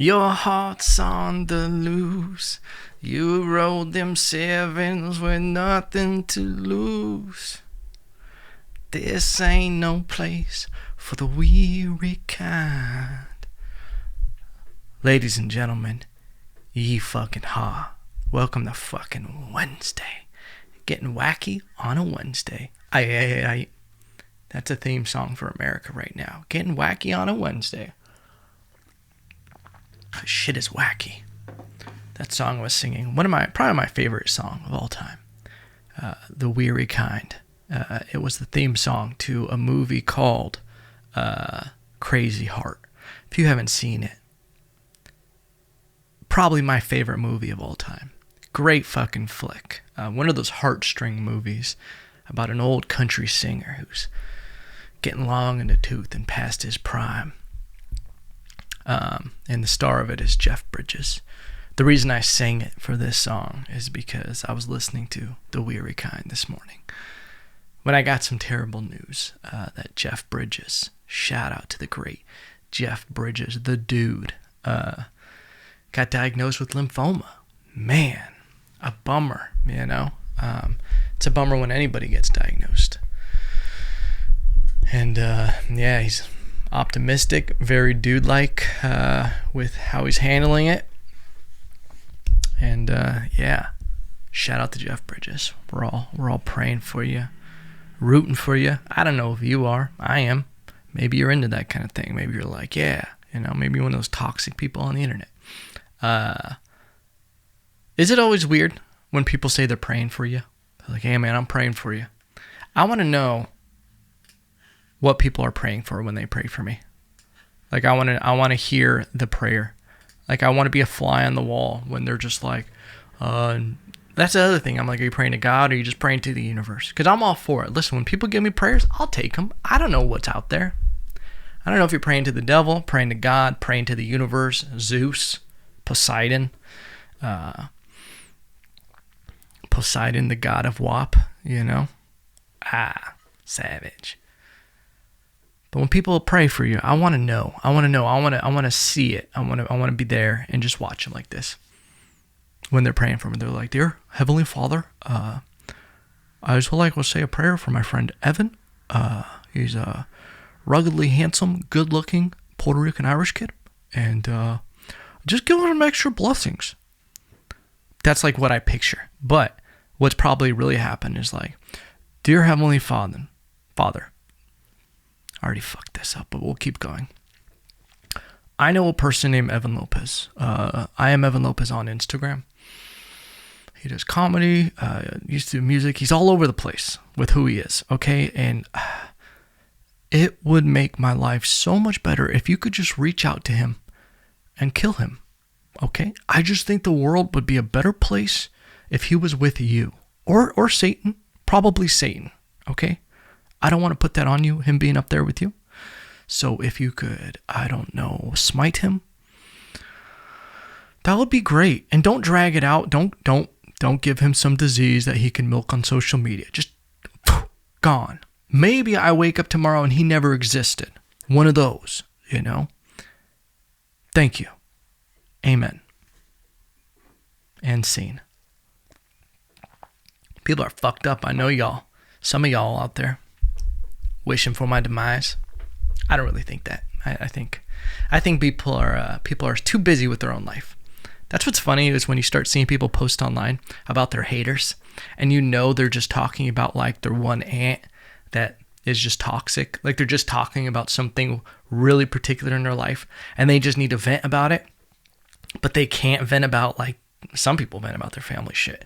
Your heart's on the loose. You rolled them sevens with nothing to lose. This ain't no place for the weary kind. Ladies and gentlemen, Yeehaw. Welcome to fucking Wednesday. Getting wacky on a Wednesday. That's a theme song for America right now. Getting wacky on a Wednesday. Shit is wacky. That song I was singing, probably my favorite song of all time. The Weary Kind. It was the theme song to a movie called Crazy Heart. If you haven't seen it, probably my favorite movie of all time. Great fucking flick. One of those heartstring movies about an old country singer who's getting long in the tooth and past his prime. And the star of it is Jeff Bridges. The reason I sang it for this song is because I was listening to The Weary Kind this morning when I got some terrible news that Jeff Bridges, shout out to the great Jeff Bridges, the dude, got diagnosed with lymphoma. Man, a bummer, you know. It's a bummer when anybody gets diagnosed. And yeah, he's optimistic, very dude-like with how he's handling it. And yeah, shout out to Jeff Bridges. We're all praying for you, rooting for you. I don't know if you are. I am. Maybe you're into that kind of thing. Maybe you're like, yeah, you know, maybe you're one of those toxic people on the internet. Is it always weird when people say they're praying for you? They're like, hey man, I'm praying for you. I want to know what people are praying for when they pray for me. Like I want to hear the prayer. Like I want to be a fly on the wall when they're just like, that's the other thing. I'm like, are you praying to God or are you just praying to the universe? Because I'm all for it. Listen, when people give me prayers, I'll take them. I don't know what's out there. I don't know if you're praying to the devil, praying to God, praying to the universe, Zeus, Poseidon, Poseidon, the god of WAP, you know? Savage. But when people pray for you, I want to know. I want to see it. I want to be there and just watch them like this. When they're praying for me, they're like, "Dear Heavenly Father, I just would like to say a prayer for my friend Evan. He's a ruggedly handsome, good-looking Puerto Rican Irish kid, and just give him extra blessings." That's like what I picture. But what's probably really happened is like, "Dear Heavenly Father, I already fucked this up, but we'll keep going. I know a person named Evan Lopez. I am Evan Lopez on Instagram. He does comedy, used to do music. He's all over the place with who he is, okay? And it would make my life so much better if you could just reach out to him and kill him, okay? I just think the world would be a better place if he was with you. Or Satan, probably Satan, okay? I don't want to put that on you, him being up there with you. So if you could, I don't know, smite him, that would be great. And don't drag it out. Don't give him some disease that he can milk on social media. Just gone. Maybe I wake up tomorrow and he never existed. One of those, you know. Thank you. Amen. And scene. People are fucked up. I know y'all. Some of y'all out there wishing for my demise. I don't really think that. I think people are too busy with their own life. That's what's funny is when you start seeing people post online about their haters, and you know they're just talking about like their one aunt that is just toxic. Like they're just talking about something really particular in their life, and they just need to vent about it, but they can't vent about, like some people vent about their family shit.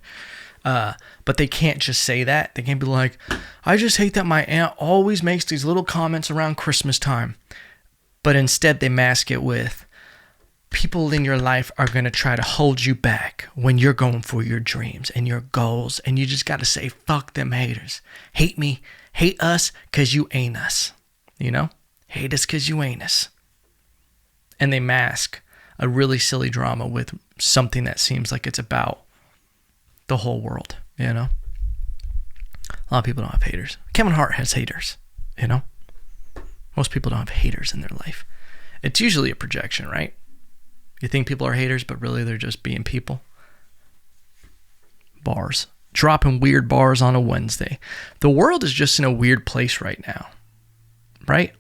But they can't just say that. They can't be like, I just hate that my aunt always makes these little comments around Christmas time. But instead they mask it with, people in your life are going to try to hold you back when you're going for your dreams and your goals. And you just got to say, fuck them haters. Hate me. Hate us because you ain't us. You know? Hate us because you ain't us. And they mask a really silly drama with something that seems like it's about the whole world, you know? A lot of people don't have haters. Kevin Hart has haters, you know? Most people don't have haters in their life. It's usually a projection, right? You think people are haters, but really they're just being people. Bars. Dropping weird bars on a Wednesday. The world is just in a weird place right now. Right?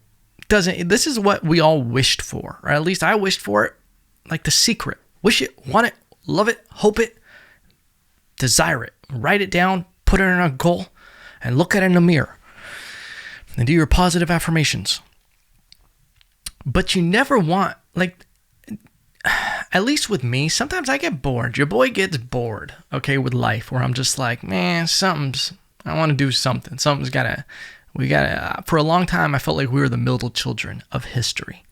This is what we all wished for, or at least I wished for it. Like The Secret. Wish it, want it, love it, hope it, desire it. Write it down, put it in a goal, and look at it in the mirror. And do your positive affirmations. But you never want, like, at least with me, sometimes I get bored. Your boy gets bored, okay, with life, where I'm just like, man, I want to do something. For a long time, I felt like we were the middle children of history.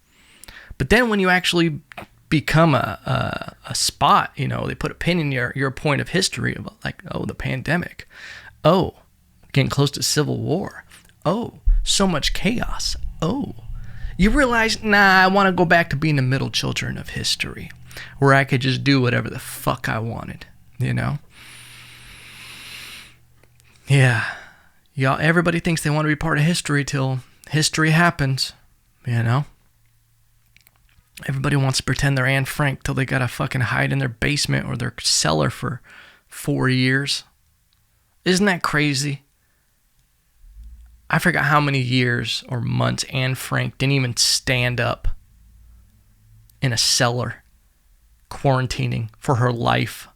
But then when you actually become a spot, you know, they put a pin in your point of history of like, oh, the pandemic. Oh, getting close to civil war. Oh, so much chaos. Oh, you realize, I want to go back to being the middle children of history, where I could just do whatever the fuck I wanted, you know? Yeah. Y'all, everybody thinks they want to be part of history till history happens, you know? Everybody wants to pretend they're Anne Frank till they gotta fucking hide in their basement or their cellar for 4 years. Isn't that crazy? I forgot how many years or months Anne Frank didn't even stand up in a cellar, quarantining for her life.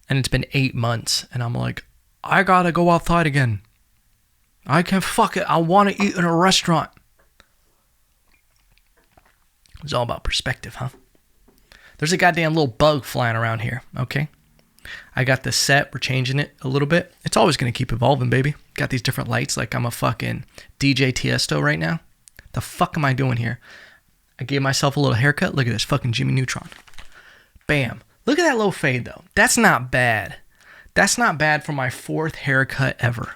And it's been 8 months, and I'm like, I gotta go outside again. I can fuck it. I want to eat in a restaurant. It's all about perspective, huh? There's a goddamn little bug flying around here, okay? I got this set. We're changing it a little bit. It's always going to keep evolving, baby. Got these different lights like I'm a fucking DJ Tiesto right now. The fuck am I doing here? I gave myself a little haircut. Look at this fucking Jimmy Neutron. Bam. Look at that low fade, though. That's not bad. That's not bad for my 4th haircut ever.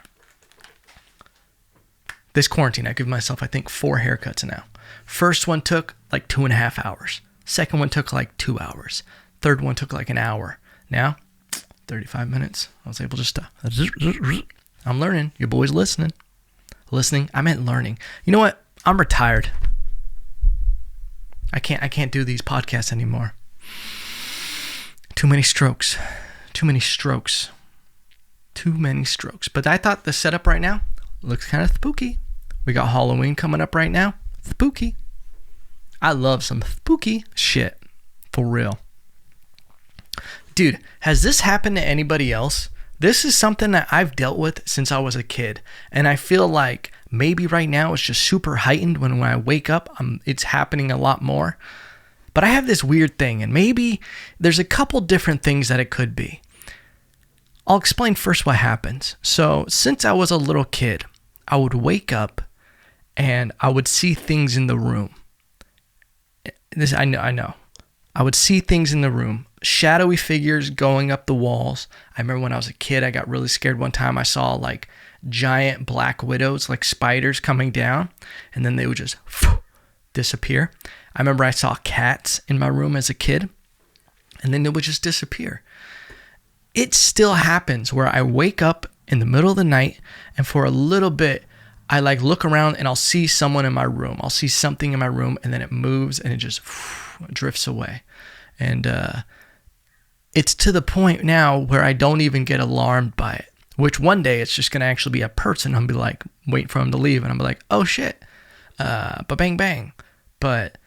This quarantine, I give myself, I think, 4 haircuts now. First one took like 2.5 hours. Second one took like 2 hours. Third one took like an hour. Now, 35 minutes. I was able just to... I'm learning. Your boy's listening. Listening. I meant learning. You know what? I'm retired. I can't do these podcasts anymore. Too many strokes. But I thought the setup right now looks kind of spooky. We got Halloween coming up right now. Spooky. I love some spooky shit. For real. Dude, has this happened to anybody else? This is something that I've dealt with since I was a kid. And I feel like maybe right now it's just super heightened when I wake up. It's happening a lot more. But I have this weird thing, and maybe there's a couple different things that it could be. I'll explain first what happens. So since I was a little kid, I would wake up and I would see things in the room. I know. I would see things in the room. Shadowy figures going up the walls. I remember when I was a kid, I got really scared one time. I saw like giant black widows, like spiders coming down, and then they would just disappear. I remember I saw cats in my room as a kid, and then they would just disappear. It still happens where I wake up in the middle of the night, and for a little bit, I like look around and I'll see someone in my room. I'll see something in my room, and then it moves and it just drifts away. And it's to the point now where I don't even get alarmed by it, which one day it's just going to actually be a person. I'll be like, wait for him to leave. And I'm like, oh shit. Ba-bang, bang. But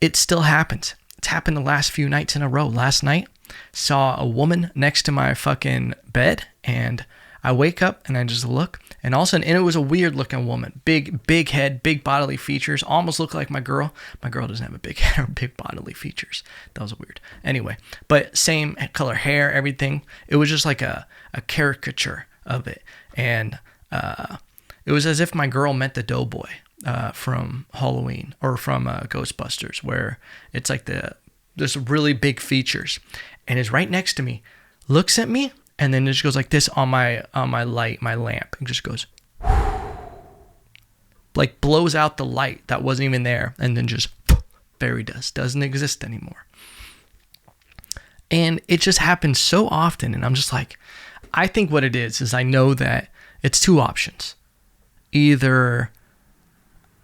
it still happens. It's happened the last few nights in a row. Last night, saw a woman next to my fucking bed, and I wake up and I just look, and all of a sudden, and it was a weird looking woman, big head, big bodily features, almost looked like my girl. My girl doesn't have a big head or big bodily features. That was weird. Anyway, but same color hair, everything. It was just like a caricature of it, and it was as if my girl met the doughboy from Halloween or from Ghostbusters, where it's like there's really big features, and is right next to me, looks at me, and then it just goes like this on my light, my lamp, and just goes like blows out the light that wasn't even there, and then just fairy dust, doesn't exist anymore. And it just happens so often, and I'm just like, I think what it is I know that it's two options. Either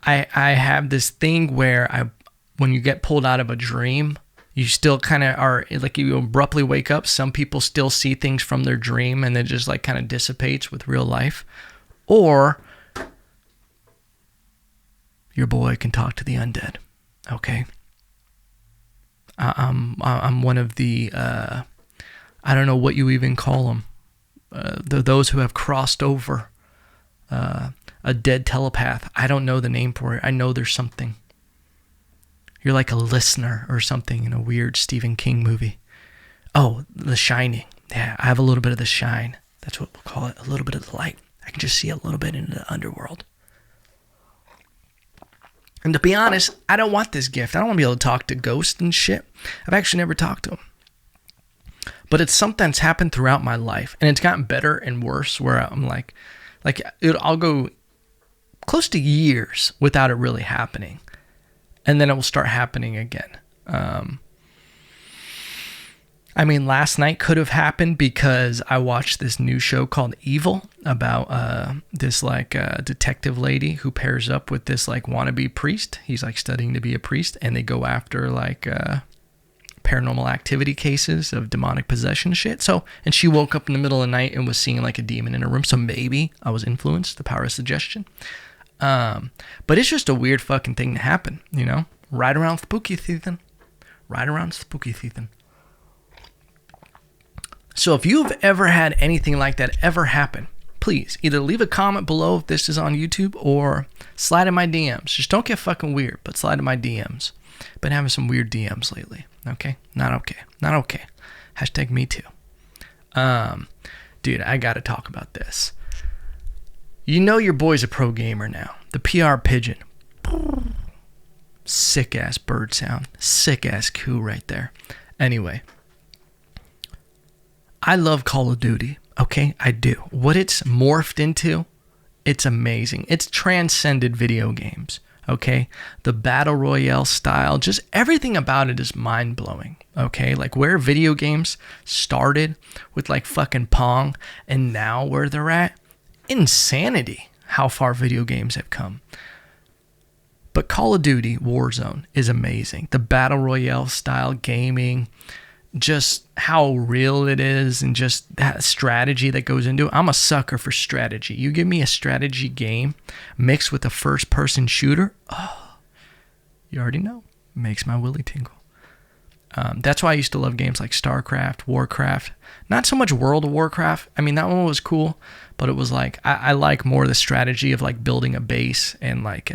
I have this thing where when you get pulled out of a dream, you still kind of are like, you abruptly wake up. Some people still see things from their dream and it just like kind of dissipates with real life. Or your boy can talk to the undead. Okay. I'm one of the, I don't know what you even call them. Those who have crossed over, a dead telepath. I don't know the name for it. I know there's something. You're like a listener or something in a weird Stephen King movie. Oh, The Shining. Yeah, I have a little bit of the shine. That's what we'll call it. A little bit of the light. I can just see a little bit into the underworld. And to be honest, I don't want this gift. I don't want to be able to talk to ghosts and shit. I've actually never talked to them. But it's something that's happened throughout my life. And it's gotten better and worse where I'm like I'll go close to years without it really happening. And then it will start happening again. I mean, last night could have happened because I watched this new show called Evil about this like detective lady who pairs up with this like wannabe priest. He's like studying to be a priest, and they go after like paranormal activity cases of demonic possession shit. So, and she woke up in the middle of the night and was seeing like a demon in her room. So maybe I was influenced, the power of suggestion. But it's just a weird fucking thing to happen, you know? Right around spooky season. Right around spooky season. So if you've ever had anything like that ever happen, please either leave a comment below if this is on YouTube or slide in my DMs. Just don't get fucking weird, but slide in my DMs. Been having some weird DMs lately. Okay? Not okay. Not okay. Hashtag me too. Dude, I gotta talk about this. You know your boy's a pro gamer now. The PR pigeon. Sick ass bird sound. Sick ass coo right there. Anyway. I love Call of Duty. Okay? I do. What it's morphed into, it's amazing. It's transcended video games. Okay? The battle royale style, just everything about it is mind blowing. Okay? Like where video games started with like fucking Pong and now where they're at. Insanity how far video games have come. But Call of Duty Warzone is amazing. The battle royale style gaming, just how real it is, and just that strategy that goes into it. I'm a sucker for strategy. You give me a strategy game mixed with a first person shooter, oh, you already know, makes my willy tingle. That's why I used to love games like StarCraft, Warcraft. Not so much World of Warcraft. I mean, that one was cool, but it was like, I like more the strategy of like building a base and like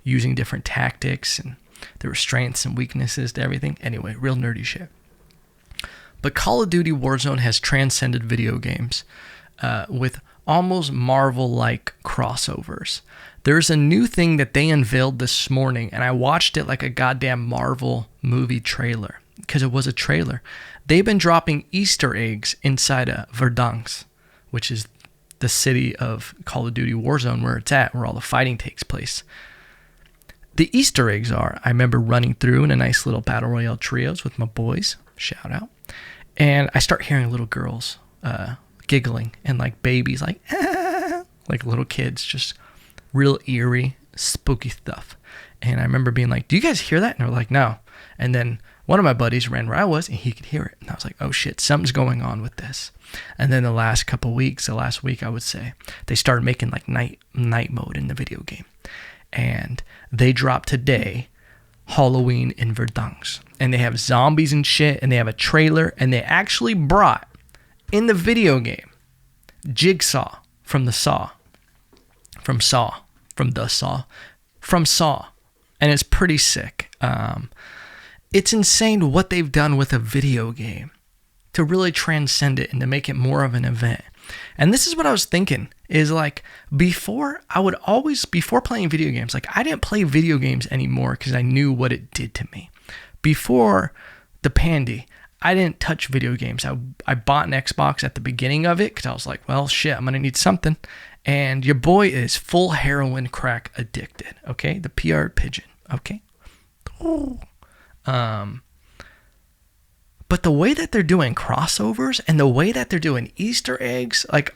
using different tactics, and there were strengths and weaknesses to everything. Anyway, real nerdy shit. But Call of Duty Warzone has transcended video games with almost Marvel-like crossovers. There's a new thing that they unveiled this morning, and I watched it like a goddamn Marvel movie trailer, because it was a trailer. They've been dropping Easter eggs inside of Verdansk, which is the city of Call of Duty Warzone where it's at, where all the fighting takes place. The Easter eggs are, I remember running through in a nice little battle royale trios with my boys, shout out, and I start hearing little girls giggling and like babies like, ah, like little kids, just real eerie, spooky stuff. And I remember being like, do you guys hear that? And they're like, no. And then one of my buddies ran where I was and he could hear it. And I was like, oh shit, something's going on with this. And then the last week I would say, they started making like night mode in the video game. And they dropped today Halloween in Verdansk. And they have zombies and shit, and they have a trailer, and they actually brought in the video game Jigsaw from Saw. And it's pretty sick. It's insane what they've done with a video game to really transcend it and to make it more of an event. And this is what I was thinking, is like before playing video games, like I didn't play video games anymore because I knew what it did to me. Before the pandy, I didn't touch video games. I bought an Xbox at the beginning of it because I was like, well, shit, I'm going to need something. And your boy is full heroin crack addicted, okay? The PR pigeon, okay? Oh. But the way that they're doing crossovers and the way that they're doing Easter eggs, like,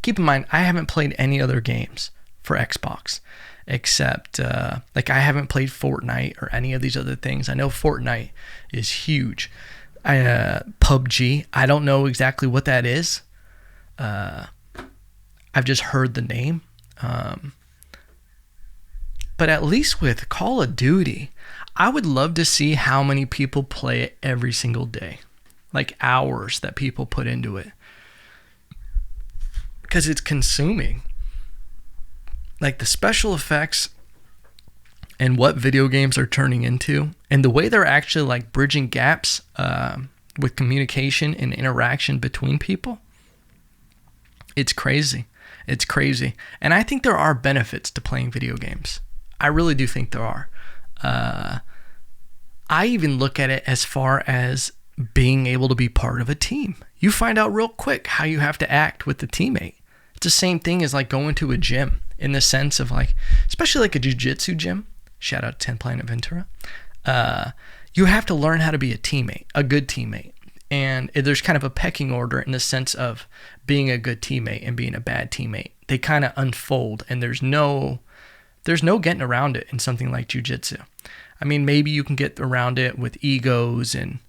keep in mind, I haven't played any other games for Xbox, except like I haven't played Fortnite or any of these other things. I know Fortnite is huge. PUBG, I don't know exactly what that is. I've just heard the name. But at least with Call of Duty, I would love to see how many people play it every single day. Like hours that people put into it. Because it's consuming. Like the special effects and what video games are turning into, and the way they're actually like bridging gaps with communication and interaction between people, it's crazy. It's crazy. And I think there are benefits to playing video games. I really do think there are. I even look at it as far as being able to be part of a team. You find out real quick how you have to act with the teammate. It's the same thing as like going to a gym, in the sense of like, especially like a jiu-jitsu gym. Shout out to 10 Planet Ventura. You have to learn how to be a teammate, a good teammate. And there's kind of a pecking order in the sense of being a good teammate and being a bad teammate. They kind of unfold, and there's no getting around it in something like jiu-jitsu. I mean, maybe you can get around it with egos and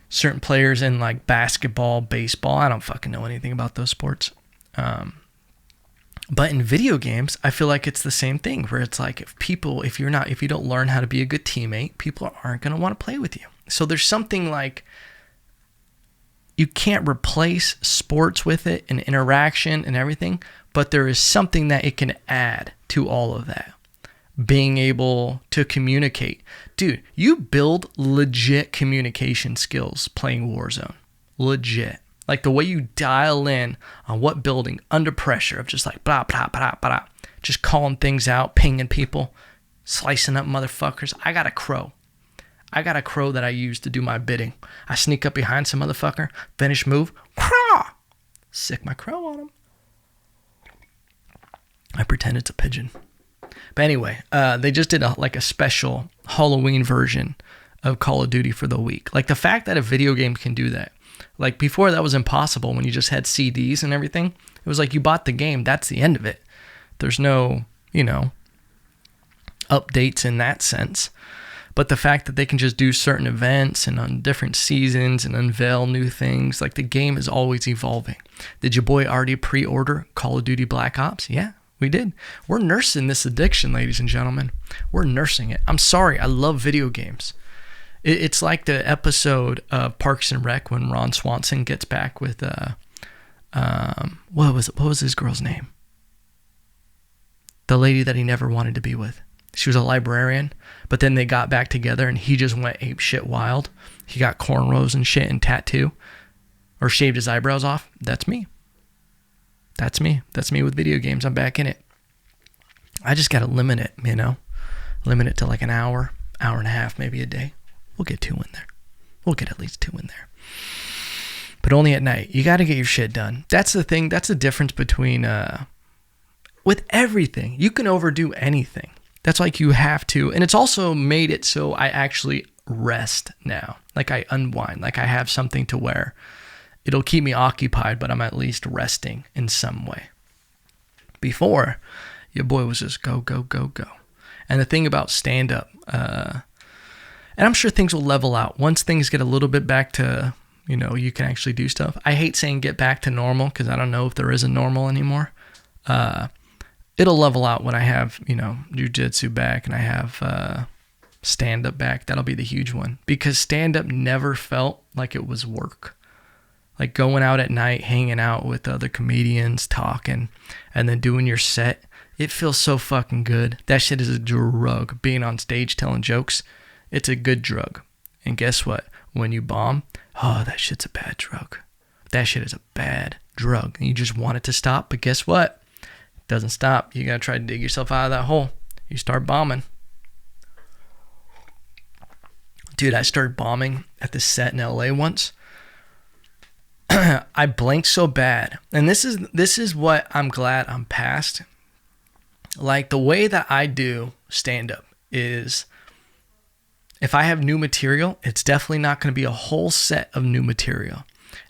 certain players in like basketball, baseball. I don't fucking know anything about those sports. But in video games, I feel like it's the same thing, where it's like if you don't learn how to be a good teammate, people aren't going to want to play with you. So there's something like, you can't replace sports with it and interaction and everything, but there is something that it can add to all of that. Being able to communicate. Dude, you build legit communication skills playing Warzone. Legit. Like the way you dial in on what building under pressure of just like blah, blah, blah, blah. Just calling things out, pinging people, slicing up motherfuckers. I got a crow that I use to do my bidding. I sneak up behind some motherfucker, finish move, craw! Sick my crow on him. I pretend it's a pigeon. But anyway, they just did a special Halloween version of Call of Duty for the week. Like the fact that a video game can do that. Like before that was impossible when you just had CDs and everything. It was like you bought the game, that's the end of it. There's no, updates in that sense. But the fact that they can just do certain events and on different seasons and unveil new things, like the game is always evolving. Did your boy already pre-order Call of Duty Black Ops? Yeah, we did. We're nursing this addiction, ladies and gentlemen. We're nursing it. I'm sorry, I love video games. It's like the episode of Parks and Rec when Ron Swanson gets back with, what was his girl's name? The lady that he never wanted to be with. She was a librarian, but then they got back together and he just went ape shit wild. He got cornrows and shit and tattoo, or shaved his eyebrows off. That's me. That's me. That's me with video games. I'm back in it. I just got to limit it, limit it to like an hour and a half, maybe a day. We'll get 2 in there. We'll get at least 2 in there. But only at night. You got to get your shit done. That's the thing. That's the difference between, with everything. You can overdo anything. That's like you have to. And it's also made it so I actually rest now. Like I unwind. Like I have something to wear. It'll keep me occupied, but I'm at least resting in some way. Before, your boy was just go, go, go, go. And the thing about stand-up, and I'm sure things will level out. Once things get a little bit back to, you can actually do stuff. I hate saying get back to normal because I don't know if there is a normal anymore. It'll level out when I have, jiu-jitsu back and I have stand-up back. That'll be the huge one. Because stand-up never felt like it was work. Like going out at night, hanging out with other comedians, talking, and then doing your set. It feels so fucking good. That shit is a drug. Being on stage telling jokes, it's a good drug. And guess what? When you bomb, that shit's a bad drug. That shit is a bad drug. And you just want it to stop, but guess what? Doesn't stop. You gotta try to dig yourself out of that hole. You start bombing. Dude, I started bombing at this set in LA once. I blanked so bad. And this is what I'm glad I'm past. Like the way that I do stand up is, if I have new material, it's definitely not going to be a whole set of new material.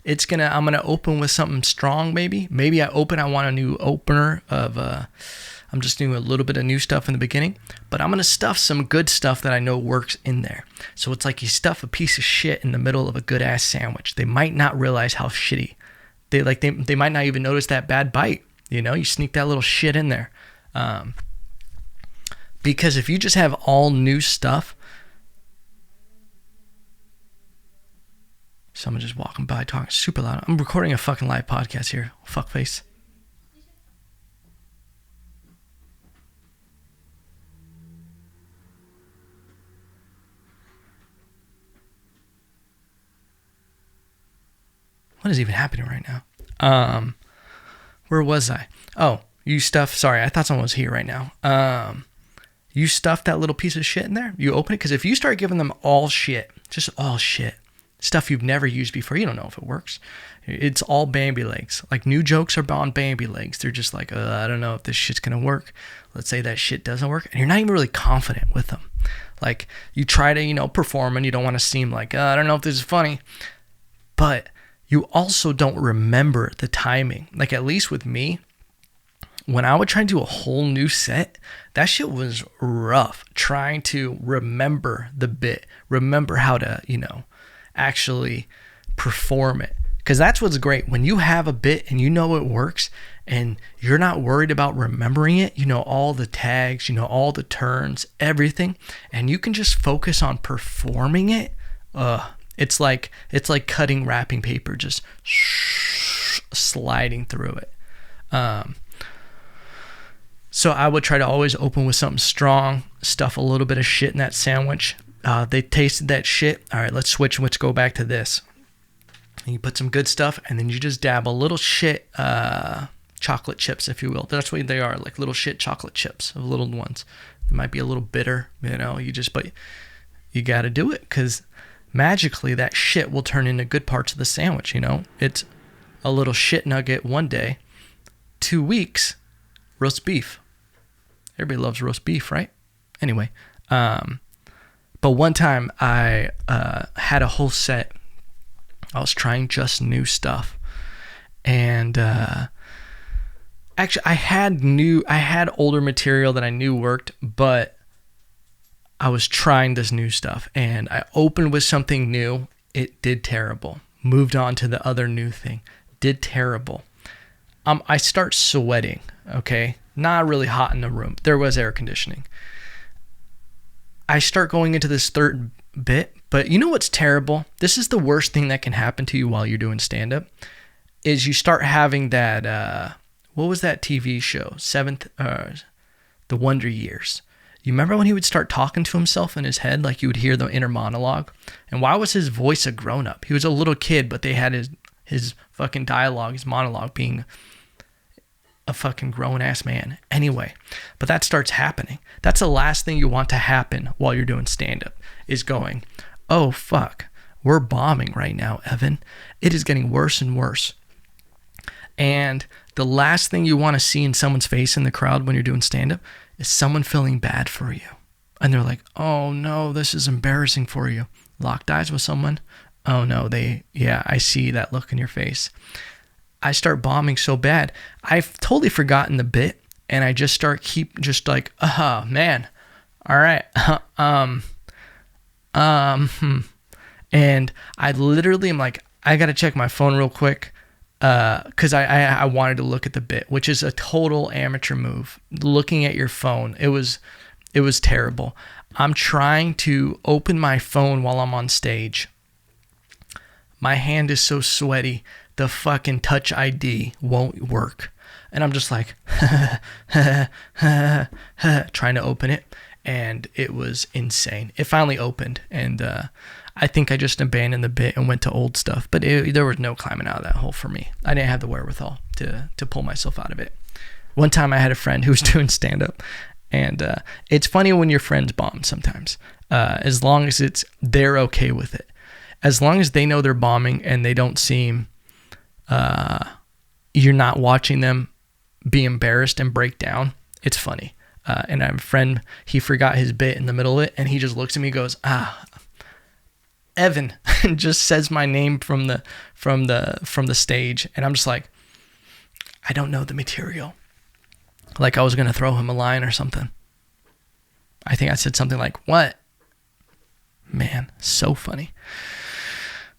I'm gonna open with something strong. Maybe I want a new opener of I'm just doing a little bit of new stuff in the beginning, but I'm gonna stuff some good stuff that I know works in there. So it's like you stuff a piece of shit in the middle of a good ass sandwich. They might not realize how shitty. They might not even notice that bad bite. You sneak that little shit in there. Because if you just have all new stuff, someone just walking by talking super loud. I'm recording a fucking live podcast here. Fuckface. What is even happening right now? Where was I? Oh, sorry, I thought someone was here right now. You stuff that little piece of shit in there. You open it, because if you start giving them all shit, just all shit, stuff you've never used before, you don't know if it works. It's all Bambi legs. Like, new jokes are on Bambi legs. They're just like, I don't know if this shit's gonna work. Let's say that shit doesn't work, and you're not even really confident with them. Like, you try to, perform, and you don't want to seem like, I don't know if this is funny, but you also don't remember the timing. Like, at least with me, when I would try to do a whole new set, that shit was rough. Trying to remember the bit, remember how to, actually perform it. Because that's what's great. When you have a bit and you know it works and you're not worried about remembering it, all the tags, all the turns, everything, and you can just focus on performing it, it's like cutting wrapping paper, just sliding through it. So I would try to always open with something strong, stuff a little bit of shit in that sandwich. They tasted that shit. All right, let's switch. Let's go back to this. And you put some good stuff, and then you just dab a little shit chocolate chips, if you will. That's what they are, like little shit chocolate chips, of little ones. It might be a little bitter, but you got to do it, because magically that shit will turn into good parts of the sandwich. It's a little shit nugget one day, 2 weeks, roast beef. Everybody loves roast beef, right? Anyway, but one time I had a whole set. I was trying just new stuff, and actually I had older material that I knew worked, but I was trying this new stuff, and I opened with something new. It did terrible. Moved on to the other new thing. Did terrible. I start sweating. Okay, not really hot in the room. There was air conditioning. I start going into this third bit, but you know what's terrible? This is the worst thing that can happen to you while you're doing stand-up, is you start having that, what was that TV show? The Wonder Years. You remember when he would start talking to himself in his head, like you would hear the inner monologue? And why was his voice a grown-up? He was a little kid, but they had his fucking dialogue, his monologue being a fucking grown-ass man. Anyway, but that starts happening. That's the last thing you want to happen while you're doing stand-up, is going, oh, fuck, we're bombing right now, Evan. It is getting worse and worse. And the last thing you want to see in someone's face in the crowd when you're doing stand-up is someone feeling bad for you. And they're like, oh, no, this is embarrassing for you. Locked eyes with someone. Oh, no, I see that look in your face. I start bombing so bad, I've totally forgotten the bit, and I just like, man, all right, and I literally am like, I gotta check my phone real quick, because I wanted to look at the bit, which is a total amateur move. Looking at your phone, it was terrible. I'm trying to open my phone while I'm on stage. My hand is so sweaty, the fucking Touch ID won't work. And I'm just like, trying to open it. And it was insane. It finally opened. And I think I just abandoned the bit and went to old stuff. But there was no climbing out of that hole for me. I didn't have the wherewithal to pull myself out of it. One time I had a friend who was doing stand-up. And it's funny when your friends bomb sometimes. As long as they're okay with it. As long as they know they're bombing and they don't seem, you're not watching them be embarrassed and break down, it's funny. And I have a friend, he forgot his bit in the middle of it, and he just looks at me and goes, Evan just says my name from the stage, and I'm just like, I don't know the material. Like I was gonna throw him a line or something. I think I said something like, "What?" Man, so funny.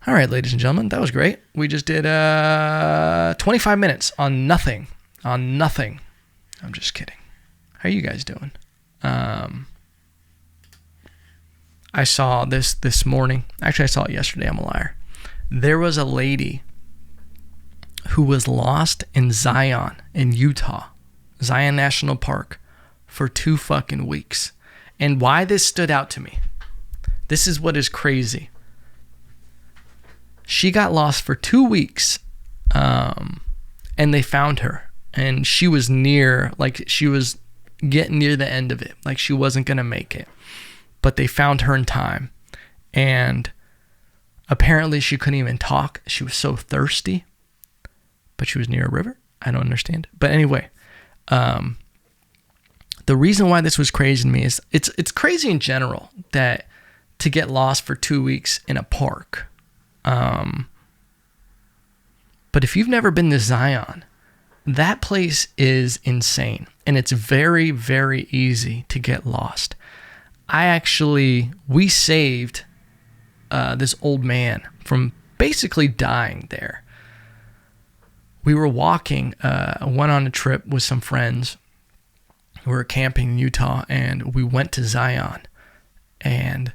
All right, ladies and gentlemen, that was great. We just did 25 minutes on nothing. I'm just kidding. How are you guys doing? I saw this morning. Actually, I saw it yesterday. I'm a liar. There was a lady who was lost in Zion in Utah, Zion National Park, for 2 fucking weeks. And why this stood out to me, this is what is crazy. She got lost for 2 weeks, and they found her. And she was she was getting near the end of it. Like she wasn't going to make it. But they found her in time. And apparently she couldn't even talk. She was so thirsty. But she was near a river. I don't understand. But anyway, the reason why this was crazy to me is it's crazy in general that to get lost for 2 weeks in a park. But if you've never been to Zion, that place is insane. And it's very, very easy to get lost. We saved this old man from basically dying there. We were walking, went on a trip with some friends. We were camping in Utah, and we went to Zion. And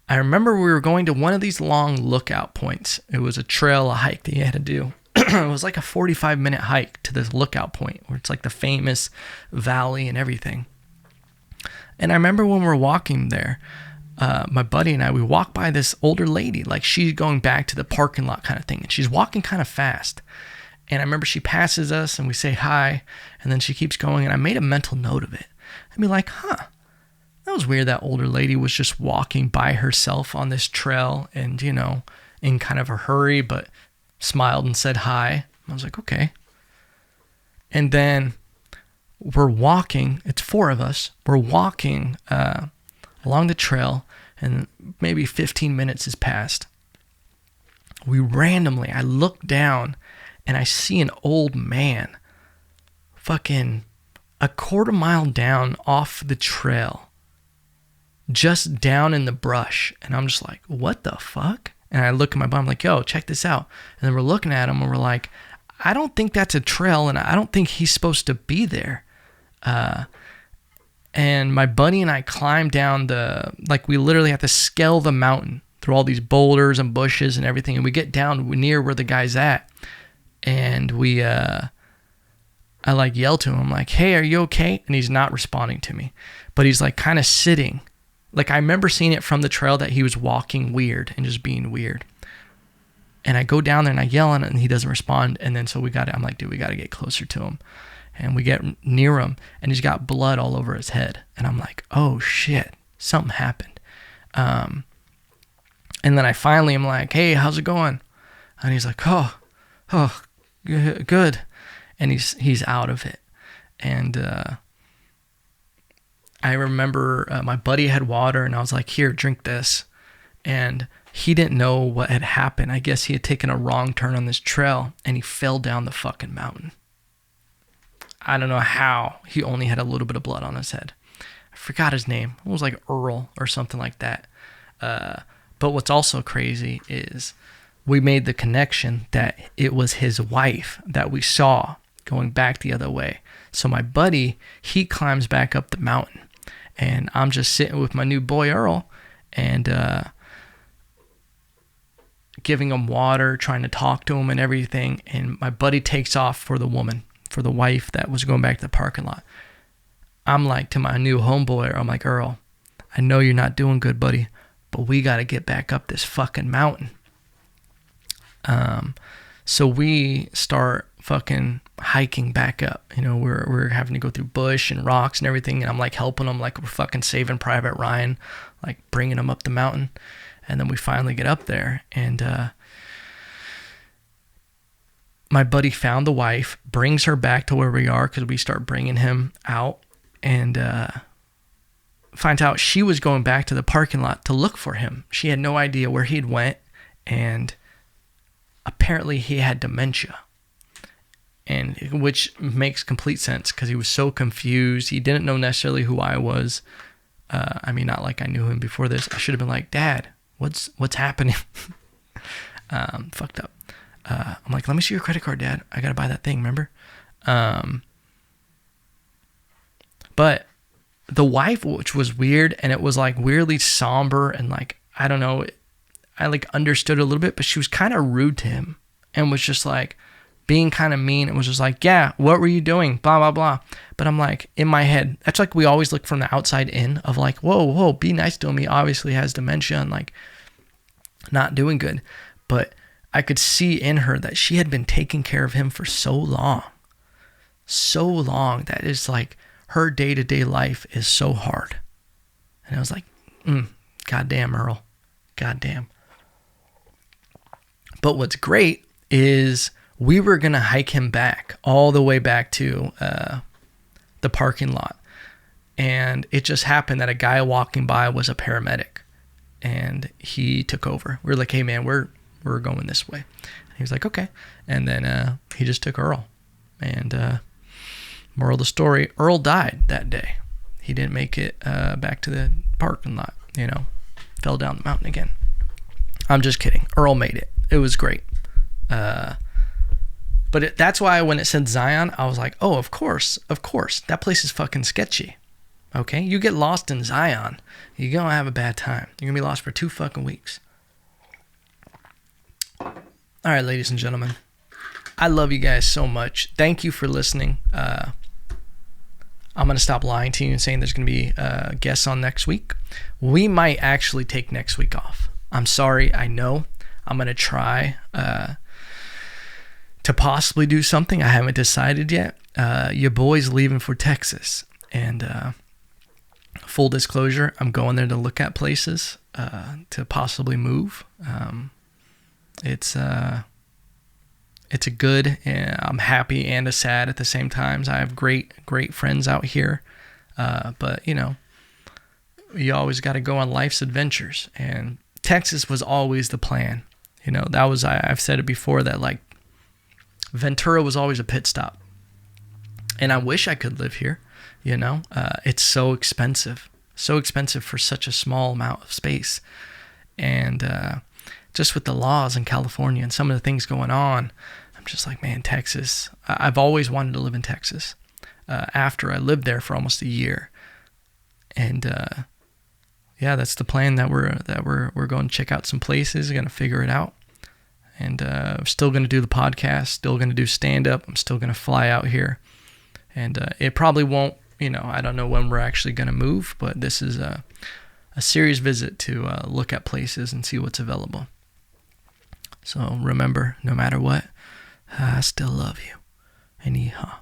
I remember we were going to one of these long lookout points. It was a trail, a hike that you had to do. It was like a 45-minute hike to this lookout point where it's like the famous valley and everything. And I remember when we were walking there, my buddy and I, we walked by this older lady, like she's going back to the parking lot kind of thing. And she's walking kind of fast. And I remember she passes us and we say hi, and then she keeps going. And I made a mental note of it. I'd be like, that was weird. That older lady was just walking by herself on this trail and, in kind of a hurry, but smiled and said hi. I was like, okay. And then we're walking, it's 4 of us. We're walking along the trail, and maybe 15 minutes has passed. I look down and I see an old man fucking a quarter mile down off the trail, just down in the brush. And I'm just like, what the fuck? And I look at my buddy, I'm like, yo, check this out. And then we're looking at him and we're like, I don't think that's a trail, and I don't think he's supposed to be there. And my buddy and I climbed down we literally have to scale the mountain through all these boulders and bushes and everything. And we get down near where the guy's at. And I like yell to him, I'm like, hey, are you okay? And he's not responding to me, but he's like kind of sitting. Like I remember seeing it from the trail that he was walking weird and just being weird. And I go down there and I yell at him and he doesn't respond. And then I'm like, dude, we got to get closer to him. And we get near him and he's got blood all over his head. And I'm like, oh shit, something happened. And then I finally am like, hey, how's it going? And he's like, oh, good. And he's out of it. And I remember my buddy had water and I was like, here, drink this. And he didn't know what had happened. I guess he had taken a wrong turn on this trail and he fell down the fucking mountain. I don't know how. He only had a little bit of blood on his head. I forgot his name. It was like Earl or something like that. But what's also crazy is we made the connection that it was his wife that we saw going back the other way. So my buddy, he climbs back up the mountain. And I'm just sitting with my new boy Earl and giving him water, trying to talk to him and everything. And my buddy takes off for the woman, for the wife that was going back to the parking lot. I'm like to my new homeboy, I'm like, Earl, I know you're not doing good, buddy, but we got to get back up this fucking mountain. So we start fucking hiking back up. We're having to go through bush and rocks and everything. And I'm like helping him like we're fucking Saving Private Ryan, like bringing him up the mountain. And then we finally get up there and, my buddy found the wife, brings her back to where we are because we start bringing him out. And finds out she was going back to the parking lot to look for him. She had no idea where he'd went, and apparently he had dementia, and which makes complete sense because he was so confused. He didn't know necessarily who I was. I mean, not like I knew him before this. I should have been like, Dad, what's happening? Fucked up. I'm like, let me see your credit card, Dad. I gotta buy that thing, remember? But the wife, which was weird, and it was like weirdly somber, and like, I don't know, I like understood it a little bit, but she was kind of rude to him and was just like being kind of mean, and was just like, yeah, what were you doing? Blah, blah, blah. But I'm like, in my head, that's like, we always look from the outside in of like, whoa, be nice to him. He obviously has dementia and like not doing good. But I could see in her that she had been taking care of him for so long that it's like her day-to-day life is so hard. And I was like, goddamn, Earl. Goddamn. But what's great is we were going to hike him back all the way back to the parking lot. And it just happened that a guy walking by was a paramedic, and he took over. We were like, hey, man, we're going this way. And he was like, okay. And then he just took Earl. And moral of the story, Earl died that day. He didn't make it back to the parking lot, fell down the mountain again. I'm just kidding. Earl made it. It was great. But that's why when it said Zion, I was like, oh, of course. That place is fucking sketchy. Okay? You get lost in Zion, you're going to have a bad time. You're going to be lost for 2 fucking weeks. All right, ladies and gentlemen. I love you guys so much. Thank you for listening. I'm going to stop lying to you and saying there's going to be guests on next week. We might actually take next week off. I'm sorry, I know. I'm going to try to possibly do something. I haven't decided yet. Your boy's leaving for Texas. And full disclosure, I'm going there to look at places to possibly move. It's a good, I'm happy and a sad at the same time. I have great friends out here. But, you always got to go on life's adventures. And Texas was always the plan. That was, I've said it before, that like Ventura was always a pit stop. And I wish I could live here, it's so expensive for such a small amount of space. And just with the laws in California and some of the things going on, I'm just like, man, Texas, I've always wanted to live in Texas after I lived there for almost a year. And yeah, that's the plan, that we're going to check out some places, going to figure it out. And I'm still going to do the podcast, still going to do stand-up. I'm still going to fly out here. And it probably won't, I don't know when we're actually going to move, but this is a serious visit to look at places and see what's available. So remember, no matter what, I still love you. And yeehaw.